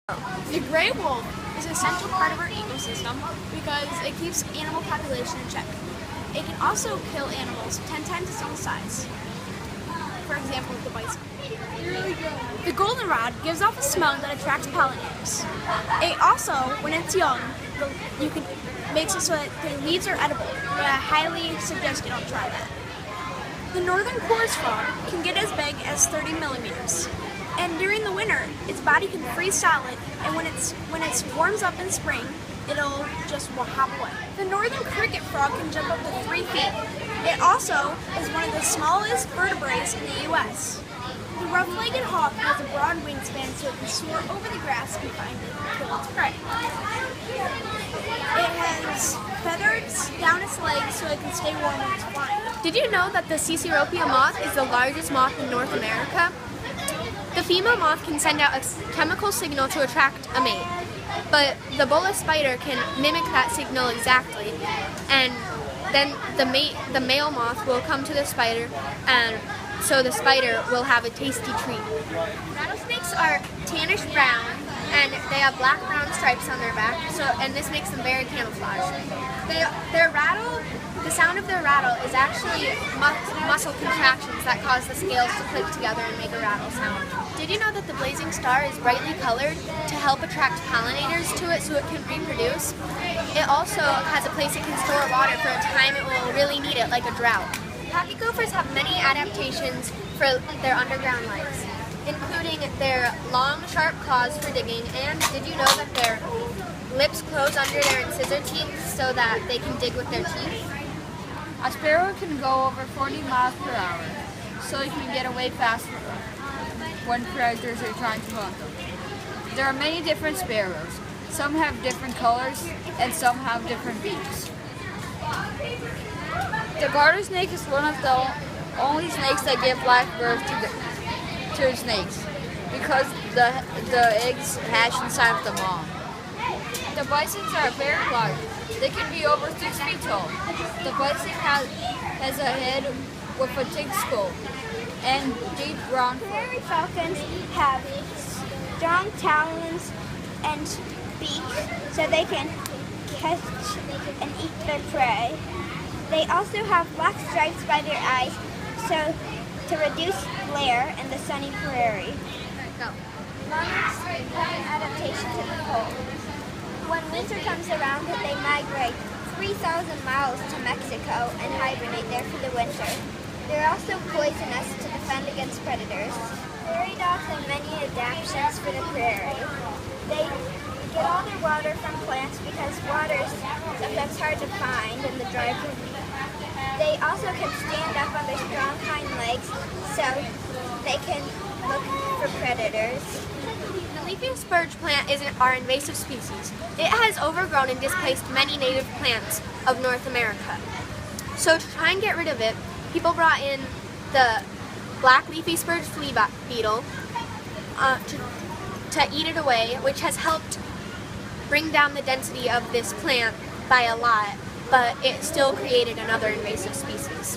The gray wolf is an essential part of our ecosystem because it keeps animal population in check. It can also kill animals 10 times its own size. For example, the bison. The goldenrod gives off a smell that attracts pollinators. It also, when it's young, makes it so that the leaves are edible, but I highly suggest you don't try that. The northern chorus frog can get as big as 30 millimeters. And during the winter, its body can freeze solid, and when it warms up in spring, it'll just hop away. The northern cricket frog can jump up to 3 feet. It also is one of the smallest vertebrates in the U.S. The rough-legged hawk has a broad wingspan so it can soar over the grass and find and kill its prey. It has feathers down its legs so it can stay warm when it's flying. Did you know that the Caesaropia moth is the largest moth in North America? The female moth can send out a chemical signal to attract a mate, but the bulla spider can mimic that signal exactly, and then the male moth will come to the spider, and so the spider will have a tasty treat. Rattlesnakes are tannish brown, and they have black-brown stripes on their back, and this makes them very camouflaged. The sound of their rattle is actually muscle contractions that cause the scales to click together and make a rattle sound. Did you know that the blazing star is brightly colored to help attract pollinators to it so it can reproduce? It also has a place it can store water for a time it will really need it, like a drought. Pocket gophers have many adaptations for their underground lives, including their long, sharp claws for digging, and did you know that their lips close under their incisor teeth so that they can dig with their teeth? A sparrow can go over 40 miles per hour, so it can get away faster when predators are trying to hunt them. There are many different sparrows. Some have different colors, and some have different beaks. The garter snake is one of the only snakes that give live birth to snakes, because the eggs hatch inside of the mom. The bisons are very large. They can be over 6 feet tall. The bison has a head with a thick skull and deep brown fur. Prairie falcons have strong talons and beaks so they can catch and eat their prey. They also have black stripes by their eyes to reduce glare in the sunny prairie. Monarchs have an adaptation to the cold. When winter comes around, they migrate 3,000 miles to Mexico and hibernate there for the winter. They're also poisonous to defend against predators. Prairie dogs have many adaptations for the prairie. They get all their water from plants because water is sometimes hard to find in the dry prairie. They also can stand up on their strong hind legs so they can look for predators. The leafy spurge plant is our invasive species. It has overgrown and displaced many native plants of North America. So to try and get rid of it, people brought in the black leafy spurge flea beetle to eat it away, which has helped bring down the density of this plant by a lot, but it still created another invasive species.